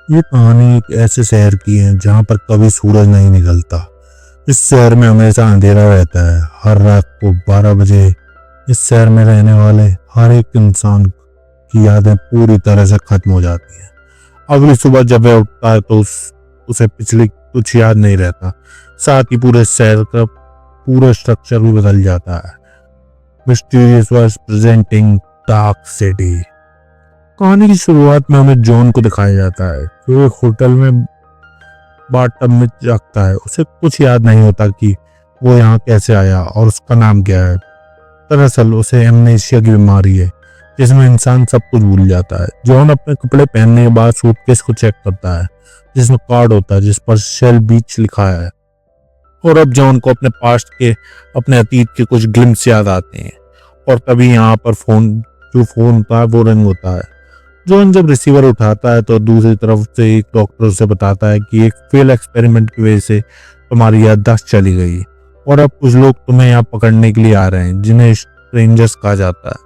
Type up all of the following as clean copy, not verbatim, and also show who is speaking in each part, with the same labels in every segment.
Speaker 1: ये कहानी एक ऐसे शहर की है जहाँ पर कभी सूरज नहीं निकलता। इस शहर में हमेशा अंधेरा रहता है। हर रात को 12 बजे इस शहर में रहने वाले हर एक इंसान की यादें पूरी तरह से खत्म हो जाती हैं। अगली सुबह जब वह उठता है तो उसे पिछली कुछ याद नहीं रहता। साथ ही पूरे शहर का पूरा स्ट्रक्चर भी बदल जाता है। Mysterious voice presenting dark city. कहानी की शुरुआत में हमें जॉन को दिखाया जाता है जो एक होटल में बाथटब में जागता है। उसे कुछ याद नहीं होता कि वो यहाँ कैसे आया और उसका नाम क्या है। दरअसल उसे एमनेशिया की बीमारी है जिसमें इंसान सब कुछ भूल जाता है। जॉन अपने कपड़े पहनने के बाद सूटकेस को चेक करता है जिसमें कार्ड होता है जिस पर शेल बीच लिखा है। और अब जॉन को अपने पास्ट के अपने अतीत के कुछ ग्लिम्स याद आते हैं। और तभी यहाँ पर फोन होता है वो रिंग होता है। जॉन जब रिसीवर उठाता है तो दूसरी तरफ से एक डॉक्टर उसे बताता है कि एक फेल एक्सपेरिमेंट की वजह से तुम्हारी याददाश्त चली गई और अब कुछ लोग तुम्हें यहाँ पकड़ने के लिए आ रहे हैं जिन्हें स्ट्रेंजर्स कहा जाता है।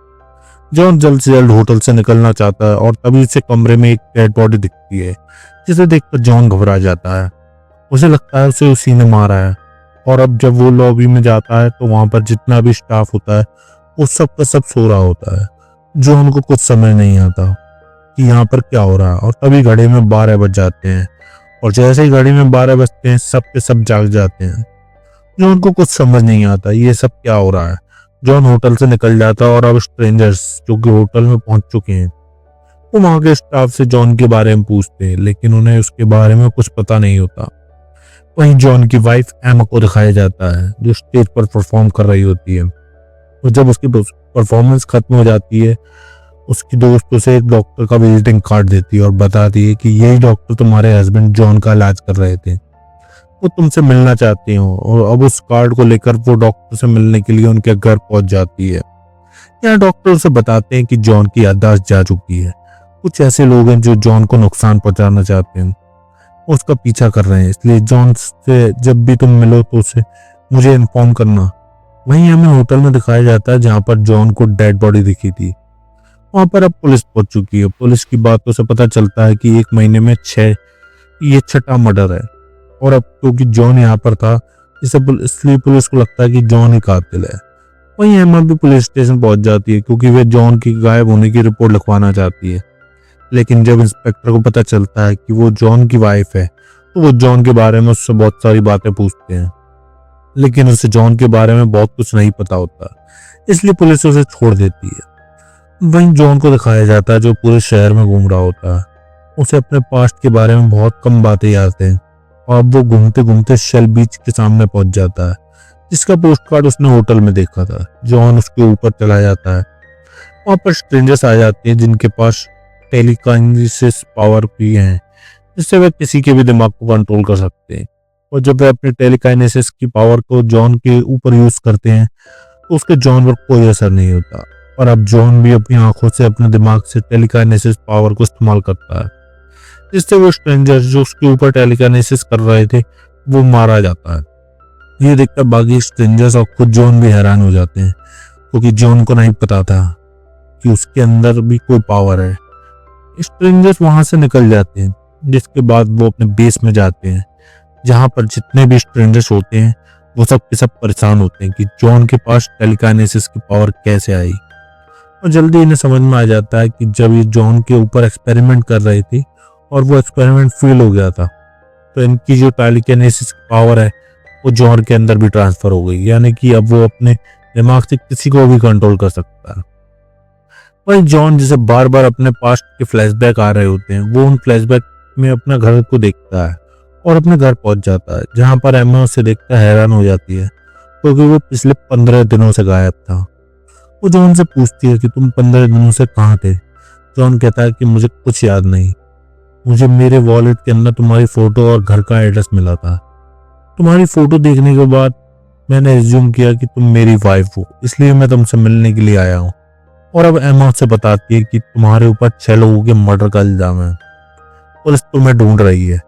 Speaker 1: जॉन जल्द से जल्द होटल से निकलना चाहता है और तभी उसे कमरे में एक डेड बॉडी दिखती है जिसे देखकर जॉन घबरा जाता है। उसे लगता है उसे उसी ने मारा है। और अब जब वो लॉबी में जाता है तो वहां पर जितना भी स्टाफ होता है वो सब का सब सो रहा होता है। जॉन को कुछ समझ नहीं आता कि यहाँ पर क्या हो रहा है। और तभी घड़ी में 12 बज जाते हैं और जैसे ही घड़ी में 12 बजते हैं सब के सब जाग जाते हैं। जॉन को कुछ समझ नहीं आता ये सब क्या हो रहा है। जॉन होटल से निकल जाता है और अब स्ट्रेंजर्स जो कि होटल में पहुंच चुके हैं वो वहां के स्टाफ से जॉन के बारे में पूछते हैं लेकिन उन्हें उसके बारे में कुछ पता नहीं होता। वहीं जॉन की वाइफ एमा को दिखाया जाता है जो स्टेज पर परफॉर्म कर रही होती है। और जब उसकी परफॉर्मेंस खत्म हो जाती है उसकी दोस्त उसे एक डॉक्टर का विजिटिंग कार्ड देती है और बताती है कि यही डॉक्टर तुम्हारे हस्बैंड जॉन का इलाज कर रहे थे, वो तुमसे मिलना चाहती हो। और अब उस कार्ड को लेकर वो डॉक्टर से मिलने के लिए उनके घर पहुंच जाती है। यहाँ डॉक्टर उसे बताते हैं कि जॉन की याददाश्त जा चुकी है। कुछ ऐसे लोग हैं जो जॉन को नुकसान पहुंचाना चाहते हैं, उसका पीछा कर रहे हैं, इसलिए जॉन से जब भी तुम मिलो तो उसे मुझे इन्फॉर्म करना। वहीं हमें होटल में दिखाया जाता है जहाँ पर जॉन को डेड बॉडी दिखी थी। वहां पर अब पुलिस पहुंच चुकी है। पुलिस की बातों से पता चलता है कि 1 महीने में ये 6वां मर्डर है। और अब क्योंकि जॉन यहाँ पर था इसलिए पुलिस को लगता है कि जॉन ही कातिल है। वहीं एमा भी पुलिस स्टेशन पहुंच जाती है क्योंकि वे जॉन की गायब होने की रिपोर्ट लिखवाना चाहती है। लेकिन जब इंस्पेक्टर को पता चलता है कि वो जॉन की वाइफ है तो वो जॉन के बारे में उससे बहुत सारी बातें पूछते हैं लेकिन उसे जॉन के बारे में बहुत कुछ नहीं पता होता, इसलिए पुलिस उसे छोड़ देती है। वहीं जॉन को दिखाया जाता है जो पूरे शहर में घूम रहा होता है। उसे अपने पास्ट के बारे में बहुत कम बातें याद हैं और अब वो घूमते घूमते शेल बीच के सामने पहुंच जाता है जिसका पोस्ट कार्ड उसने होटल में देखा था। जॉन उसके ऊपर चला जाता है। वहां पर स्ट्रेंजर्स आ जाते हैं जिनके पास टेलीकाइनेसिस पावर भी है जिससे वे किसी के भी दिमाग को कंट्रोल कर सकते हैं। और जब वे अपने टेलीकाइनेसिस की पावर को जॉन के ऊपर यूज करते हैं तो उसके जॉन पर कोई असर नहीं होता। और अब जॉन भी अपनी आंखों से अपने दिमाग से टेलीकाइनेसिस पावर को इस्तेमाल करता है जिससे वो स्ट्रेंजर्स जो उसके ऊपर टेलीकाइनेसिस कर रहे थे वो मारा जाता है। ये देखकर बाकी स्ट्रेंजर्स और खुद जॉन भी हैरान हो जाते हैं क्योंकि जॉन को नहीं पता था कि उसके अंदर भी कोई पावर है। स्ट्रेंजर्स वहां से निकल जाते हैं जिसके बाद वो अपने बेस में जाते हैं जहां पर जितने भी स्ट्रेंजर्स होते हैं वो सब के सब परेशान होते हैं कि जॉन के पास टेलीकाइनेसिस की पावर कैसे आई। और जल्दी इन्हें समझ में आ जाता है कि जब ये जॉन के ऊपर एक्सपेरिमेंट कर रही थी और वो एक्सपेरिमेंट फेल हो गया था तो इनकी जो टेलीकाइनेसिस की पावर है वो जॉन के अंदर भी ट्रांसफर हो गई, यानी कि अब वो अपने दिमाग से किसी को भी कंट्रोल कर सकता है। वही जॉन जिसे बार बार अपने पास्ट के फ्लैशबैक आ रहे होते हैं वो उन फ्लैशबैक में अपना घर को देखता है और अपने घर पहुंच जाता है जहां पर एमा उसे देखकर हैरान हो जाती है क्योंकि वो पिछले 15 दिनों से गायब था। वो जॉन से पूछती है कि तुम 15 दिनों से कहाँ थे। जॉन कहता है कि मुझे कुछ याद नहीं, मुझे मेरे वॉलेट के अंदर तुम्हारी फोटो और घर का एड्रेस मिला था। तुम्हारी फोटो देखने के बाद मैंने एज्यूम किया कि तुम मेरी वाइफ हो, इसलिए मैं तुमसे मिलने के लिए आया हूँ। और अब एमा उससे बताती है कि तुम्हारे ऊपर 6 लोगों के मर्डर का इल्जाम है, पुलिस तुम्हें ढूंढ रही है।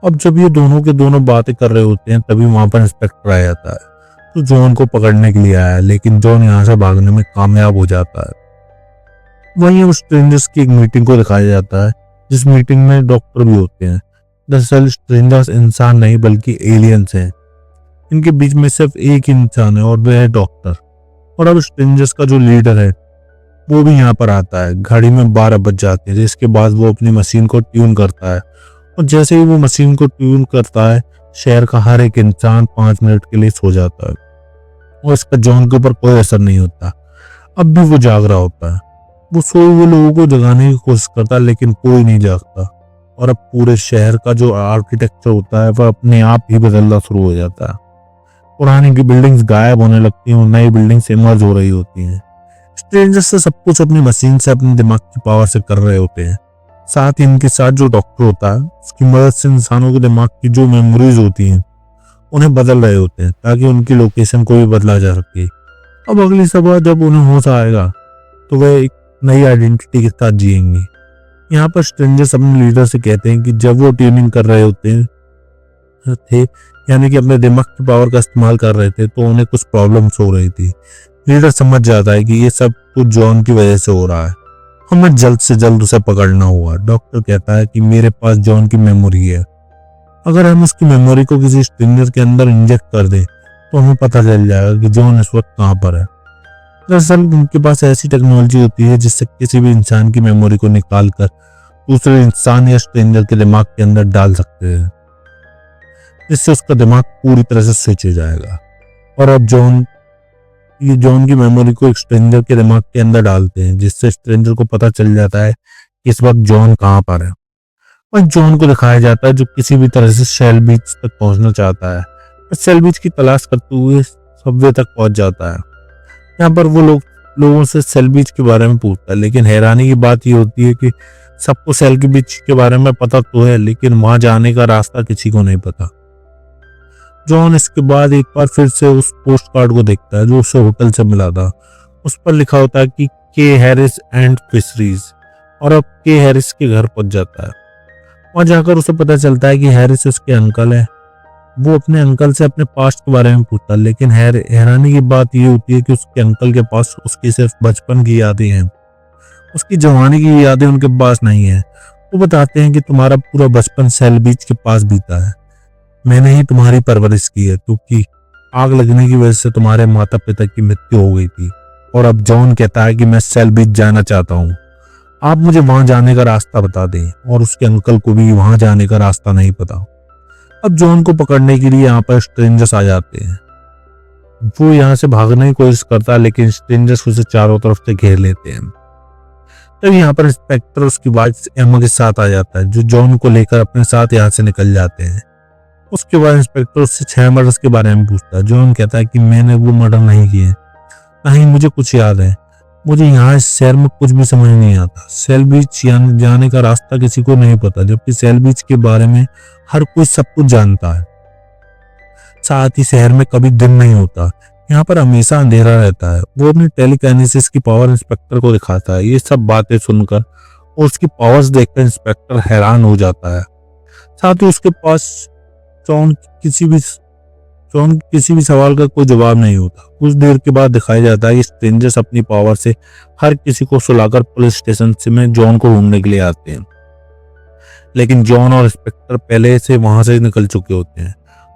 Speaker 1: अब जब ये दोनों के दोनों बातें कर रहे होते हैं तभी वहां पर इंस्पेक्टर आ जाता है तो जॉन को पकड़ने के लिए आया लेकिन जॉन यहाँ से भागने में कामयाब हो जाता है। वहीं उस स्ट्रेंजर्स की एक मीटिंग को दिखाया जाता है जिस मीटिंग में डॉक्टर भी होते हैं। दरअसल स्ट्रेंजर्स इंसान नहीं बल्कि एलियंस हैं। इनके बीच में सिर्फ एक ही इंसान है और वह है डॉक्टर। और अब स्ट्रेंजर्स का जो लीडर है वो भी यहाँ पर आता है। घड़ी में 12 बज जाते हैं, जिसके बाद वो अपनी मशीन को ट्यून करता है और जैसे ही वो मशीन को ट्यून करता है, शहर का हर एक इंसान 5 मिनट के लिए सो जाता है और इसका जॉन के ऊपर कोई असर नहीं होता। अब भी वो जाग रहा होता है। वो सोए हुए लोगों को जगाने की कोशिश करता है लेकिन कोई नहीं जागता। और अब पूरे शहर का जो आर्किटेक्चर होता है वह अपने आप ही बदलना शुरू हो जाता है। पुरानी की बिल्डिंग्स गायब होने लगती हैं और नई बिल्डिंग्स इमर्ज हो रही होती हैं। स्ट्रेंजर्स से सब कुछ अपनी मशीन से, अपने दिमाग की पावर से कर रहे होते हैं। साथ ही इनके साथ जो डॉक्टर होता है उसकी मदद से इंसानों के दिमाग की जो मेमोरीज होती हैं उन्हें बदल रहे होते हैं ताकि उनकी लोकेशन को भी बदला जा सके। अब अगली सुबह जब उन्हें होश आएगा तो वह एक नई आइडेंटिटी के साथ जिएंगे। यहाँ पर स्ट्रेंजर्स अपने लीडर से कहते हैं कि जब वो ट्यूनिंग कर रहे होते थे, यानी कि अपने दिमाग की पावर का इस्तेमाल कर रहे थे, तो उन्हें कुछ प्रॉब्लम्स हो रही थी। लीडर समझ जाता है कि ये सब कुछ जॉन की वजह से हो रहा है, हमें जल्द से जल्द उसे पकड़ना होगा। डॉक्टर कहता है कि मेरे पास जॉन की मेमोरी है, अगर हम उसकी मेमोरी को किसी स्ट्रेंजर के अंदर इंजेक्ट कर दे तो हमें पता चल जाएगा कि जॉन इस वक्त कहाँ पर है। दरअसल उनके पास ऐसी टेक्नोलॉजी होती है जिससे किसी भी इंसान की मेमोरी को निकाल कर दूसरे इंसान या स्ट्रेंजर के दिमाग के अंदर डाल सकते हैं, जिससे उसका दिमाग पूरी तरह से स्विच हो जाएगा। और अब जॉन की मेमोरी को एक स्ट्रेंजर के दिमाग के अंदर डालते हैं, जिससे स्ट्रेंजर को पता चल जाता है कि इस वक्त जॉन कहाँ पर है। और जॉन को दिखाया जाता है जो किसी भी तरह से शेल बीच तक पहुंचना चाहता है। शेल बीच की तलाश करते हुए सबवे तक पहुंच जाता है। यहाँ पर वो लोगों से सेल बीच के बारे में पूछता है, लेकिन हैरानी की बात ये होती है कि सबको सेल के बीच के बारे में पता तो है, लेकिन वहां जाने का रास्ता किसी को नहीं पता। जॉन इसके बाद एक बार फिर से उस पोस्ट कार्ड को देखता है जो उसे होटल से मिला था। उस पर लिखा होता है कि के हैरिस एंड फिशरीज, और अब के हैरिस के घर पहुंच जाता है। वहां जाकर उसे पता चलता है कि हैरिस उसके अंकल है। वो अपने अंकल से अपने पास्ट के बारे में पूछता है, लेकिन हैरानी की बात ये होती है कि उसके अंकल के पास उसकी सिर्फ बचपन की यादें हैं, उसकी जवानी की यादें उनके पास नहीं है। वो बताते हैं कि तुम्हारा पूरा बचपन सेल बीच के पास बीता है, मैंने ही तुम्हारी परवरिश की है, क्योंकि आग लगने की वजह से तुम्हारे माता पिता की मृत्यु हो गई थी। और अब जॉन कहता है कि मैं सेल बीच जाना चाहता हूँ, आप मुझे वहां जाने का रास्ता बता दें। और उसके अंकल को भी वहां जाने का रास्ता नहीं पता। अब जॉन को पकड़ने के लिए यहाँ पर स्ट्रेंजर्स आ जाते हैं। वो यहाँ से भागने की कोशिश करता है, लेकिन स्ट्रेंजर्स उसे चारों तरफ से घेर लेते हैं। तब यहाँ पर इंस्पेक्टर उसकी वाइफ एमा के साथ आ जाता है, जो जॉन को लेकर अपने साथ यहाँ से निकल जाते हैं। उसके बाद इंस्पेक्टर उससे 6 मर्डर्स के बारे में पूछता है। जॉन कहता है कि मैंने वो मर्डर नहीं किए, नहीं मुझे कुछ याद है, मुझे यहाँ इस शहर में कुछ भी समझ नहीं आता। सेल बीच जाने का रास्ता किसी को नहीं पता, जबकि सेल बीच के बारे में हर कोई सब कुछ जानता है। साथ ही शहर में कभी दिन नहीं होता, यहाँ पर हमेशा अंधेरा रहता है। वो अपनी टेलीकाइनेसिस की पावर इंस्पेक्टर को दिखाता है। ये सब बातें सुनकर और उसकी पावर्स देखकर इंस्पेक्टर हैरान हो जाता है। साथ ही उसके पास जॉन किसी भी सवाल का कोई जवाब नहीं होता। कुछ देर के बाद दिखाया जाता है कि स्ट्रेंजर्स अपनी पावर से हर किसी को सुलाकर पुलिस स्टेशन से में जॉन को ढूंढने के लिए आते हैं, लेकिन जॉन और इंस्पेक्टर पहले से वहां से निकल चुके होते हैं।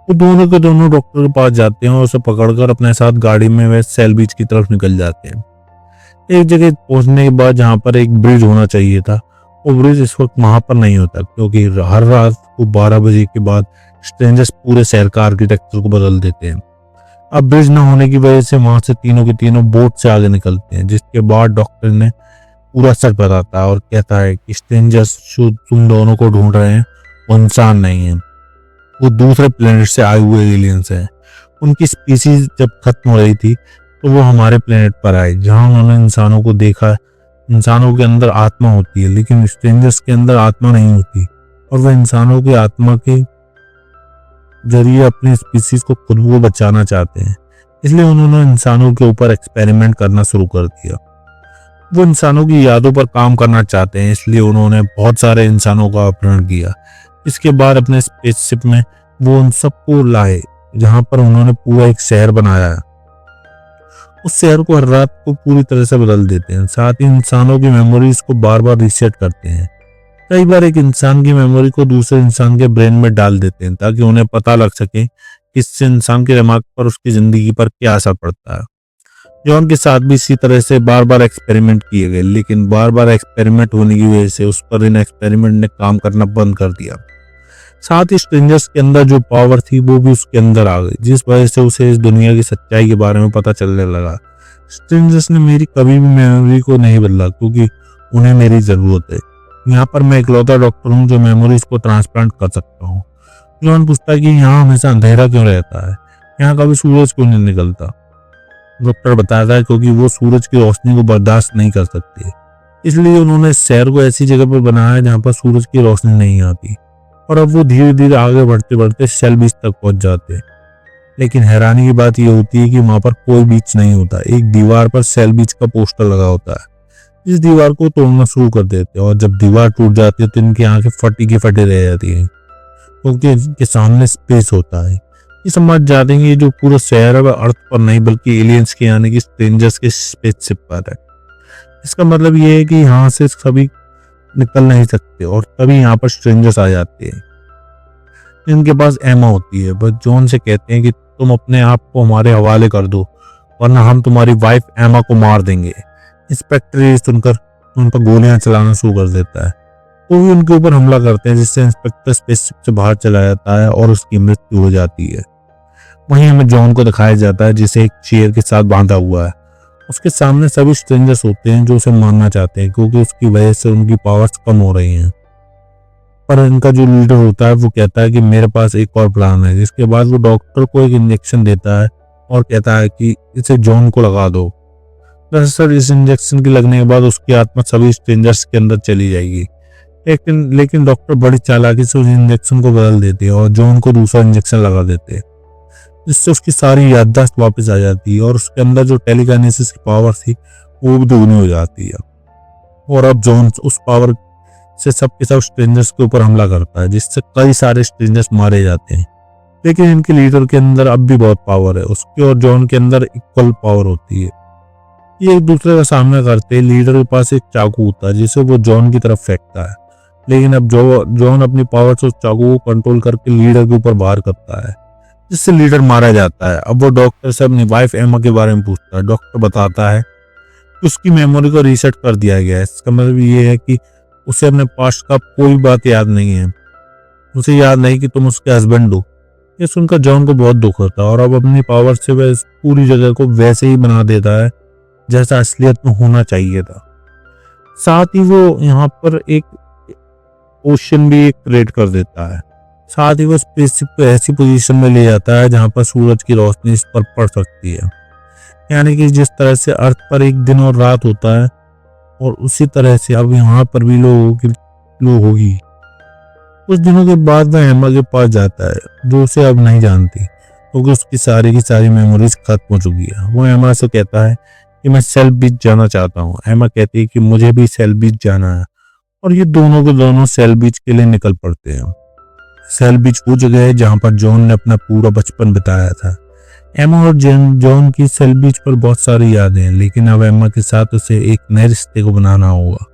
Speaker 1: वो दोनों के दोनों डॉक्टर के पास जाते हैं और उसे पकड़कर अपने साथ गाड़ी में वे सेल बीच की तरफ निकल जाते हैं। एक जगह पहुंचने के बाद जहां पर एक ब्रिज होना चाहिए था, वो ब्रिज इस वक्त वहां पर नहीं होता, क्योंकि हर रात को 12 बजे के बाद स्ट्रेंजर्स पूरे शहर का आर्किटेक्चर को बदल देते हैं। अब ब्रिज न होने की वजह से वहां से तीनों के तीनों बोट से आगे निकलते हैं, जिसके बाद डॉक्टर ने पूरा सच बताता है और कहता है कि स्ट्रेंजर्स जो तुम दोनों को ढूंढ रहे हैं वो इंसान नहीं है, वो दूसरे प्लेनेट से आए हुए एलियंस हैं। उनकी स्पीसीज जब खत्म हो रही थी तो वो हमारे प्लेनेट पर आए, जहां उन्होंने इंसानों को देखा। इंसानों के अंदर आत्मा होती है, लेकिन स्ट्रेंजर्स के अंदर आत्मा नहीं होती, और वह इंसानों की आत्मा के जरिए अपनी स्पीसीज को खुद वो बचाना चाहते हैं। इसलिए उन्होंने इंसानों के ऊपर एक्सपेरिमेंट करना शुरू कर दिया। वो इंसानों की यादों पर काम करना चाहते हैं, इसलिए उन्होंने बहुत सारे इंसानों का अपहरण किया। इसके बाद अपने स्पेसशिप में वो उन सबको लाए, जहां पर उन्होंने पूरा एक शहर बनाया है। उस शहर को हर रात को पूरी तरह से बदल देते हैं। साथ ही इंसानों की मेमोरीज को बार बार रीसेट करते हैं। कई बार एक इंसान की मेमोरी को दूसरे इंसान के ब्रेन में डाल देते हैं ताकि उन्हें पता लग सके कि इस इंसान के दिमाग पर उसकी जिंदगी पर क्या असर पड़ता है। जॉन के साथ भी इसी तरह से बार बार एक्सपेरिमेंट किए गए, लेकिन बार बार एक्सपेरिमेंट होने की वजह से उस पर इन एक्सपेरिमेंट ने काम करना बंद कर दिया। साथ ही स्ट्रेंजर्स के अंदर जो पावर थी वो भी उसके अंदर आ गई, जिस वजह से उसे इस दुनिया की सच्चाई के बारे में पता चलने लगा। स्ट्रेंजर्स ने मेरी कभी भी मेमोरी को नहीं बदला क्योंकि उन्हें मेरी जरूरत है। यहाँ पर मैं इकलौता डॉक्टर हूँ जो मेमोरीज को ट्रांसप्लांट कर सकता हूँ। जॉन पूछता है कि यहाँ हमेशा अंधेरा क्यों रहता है, यहाँ कभी सूरज क्यों नहीं निकलता। डॉक्टर बताता है क्योंकि वो सूरज की रोशनी को बर्दाश्त नहीं कर सकते, इसलिए उन्होंने इस शहर को ऐसी जगह पर बनाया है जहाँ पर सूरज की रोशनी नहीं आती। और अब वो धीरे धीरे आगे बढ़ते बढ़ते सेल बीच तक पहुंच जाते हैं। लेकिन हैरानी की बात यह होती है कि वहां पर कोई बीच नहीं होता। एक दीवार पर सेल बीच का पोस्टर लगा होता है। इस दीवार को तोड़ना शुरू कर देते हैं और जब दीवार टूट जाती है तो इनकी आंखें फटी की फटी रह जाती हैं क्योंकि इनके सामने स्पेस होता है। ये समझ जाते हैं कि ये जो पूरा शहर है वह अर्थ पर नहीं बल्कि एलियंस के यानी कि स्ट्रेंजर्स के स्पेसशिप पर है। इसका मतलब ये है कि यहाँ से सभी निकल नहीं सकते और तभी यहाँ पर स्ट्रेंजर्स आ जाते हैं। इनके पास एमा होती है। बस जॉन से कहते हैं कि तुम अपने आप को हमारे हवाले कर दो वरना हम तुम्हारी वाइफ एमा को मार देंगे। इंस्पेक्टर ये सुनकर उन पर गोलियां चलाना शुरू कर देता है। वो भी उनके ऊपर हमला करते हैं जिससे इंस्पेक्टर स्पेसशिप से बाहर चला जाता है और उसकी मृत्यु हो जाती है। वहीं हमें जॉन को दिखाया जाता है जिसे एक चेयर के साथ बांधा हुआ है। उसके सामने सभी स्ट्रेंजर्स होते हैं जो उसे मारना चाहते हैं क्योंकि उसकी वजह से उनकी पावर्स कम हो रही हैं। पर इनका जो लीडर होता है वो कहता है कि मेरे पास एक और प्लान है। जिसके बाद वो डॉक्टर को एक इंजेक्शन देता है और कहता है कि इसे जॉन को लगा दो। दरअसल इस इंजेक्शन के लगने के बाद उसकी आत्मा सभी स्ट्रेंजर्स के अंदर चली जाएगी। लेकिन डॉक्टर बड़ी चालाकी से उस इंजेक्शन को बदल देते हैं और जॉन को दूसरा इंजेक्शन लगा देते हैं जिससे उसकी सारी याददाश्त वापस आ जाती है और उसके अंदर जो टेलीकाइनेसिस की पावर थी वो भी दोगुनी हो जाती है। और अब जॉन उस पावर से सबके सब स्ट्रेंजर्स के ऊपर हमला करता है जिससे कई सारे स्ट्रेंजर्स मारे जाते हैं। लेकिन इनके लीडर के अंदर अब भी बहुत पावर है। उसके और जॉन के अंदर इक्वल पावर होती है। ये एक दूसरे का सामना करते हैं। लीडर के पास एक चाकू होता है जिसे वो जॉन की तरफ फेंकता है, लेकिन अब जॉन अपनी पावर से उस चाकू को कंट्रोल करके लीडर के ऊपर वार करता है जिससे लीडर मारा जाता है। अब वो डॉक्टर से अपनी वाइफ एमा के बारे में पूछता है। डॉक्टर बताता है कि उसकी मेमोरी को रीसेट कर दिया गया है। इसका मतलब ये है कि उसे अपने पास्ट का कोई बात याद नहीं है। उसे याद नहीं कि तुम उसके हस्बैंड हो। ये सुनकर जॉन को बहुत दुख होता है और अब अपनी पावर से वह पूरी जगह को वैसे ही बना देता है जैसा असलियत में होना चाहिए था। साथ ही वो यहाँ पर एक ओशन भी क्रिएट कर देता है। साथ ही वो स्पेसशिप को ऐसी पोजीशन में ले जाता है जहाँ पर सूरज की रोशनी इस पर पड़ सकती है। यानी कि जिस तरह से अर्थ पर एक दिन और रात होता है और उसी तरह से अब यहाँ पर भी लोगों की लो होगी। कुछ दिनों के बाद वह एमा के पास जाता है जो उसे अब नहीं जानती क्योंकि उसकी सारी की सारी मेमोरीज खत्म हो चुकी है। वो एमा से कहता है कि मैं सेल बीच जाना चाहता हूँ। एमा कहती है कि मुझे भी सेल बीच जाना है और ये दोनों के दोनों सेल बीच के लिए निकल पड़ते हैं। सेल बीच वो जगह है जहाँ पर जॉन ने अपना पूरा बचपन बिताया था। एमा और जॉन की सेल बीच पर बहुत सारी यादें हैं, लेकिन अब एमा के साथ उसे एक नए रिश्ते को बनाना होगा।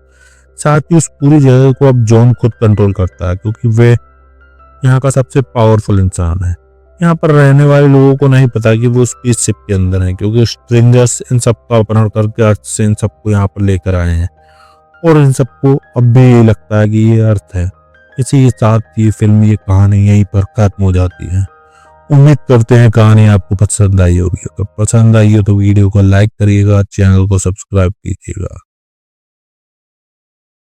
Speaker 1: साथ ही उस पूरी जगह को अब जॉन खुद कंट्रोल करता है क्योंकि वे यहाँ का सबसे पावरफुल इंसान है। यहाँ पर रहने वाले लोगों को नहीं पता कि वो स्पेसशिप के अंदर है क्योंकि स्ट्रेंजर्स इन सबका अपहरण करके अर्थ से इन सबको यहाँ पर लेकर आए हैं और इन सबको अब भी यही लगता है कि ये अर्थ है। इसी के साथ ये फिल्म, ये कहानी यहीं पर खत्म हो जाती है। उम्मीद करते हैं कहानी आपको पसंद आई होगी। अगर पसंद आई हो तो वीडियो को लाइक करिएगा, चैनल को सब्सक्राइब कीजिएगा।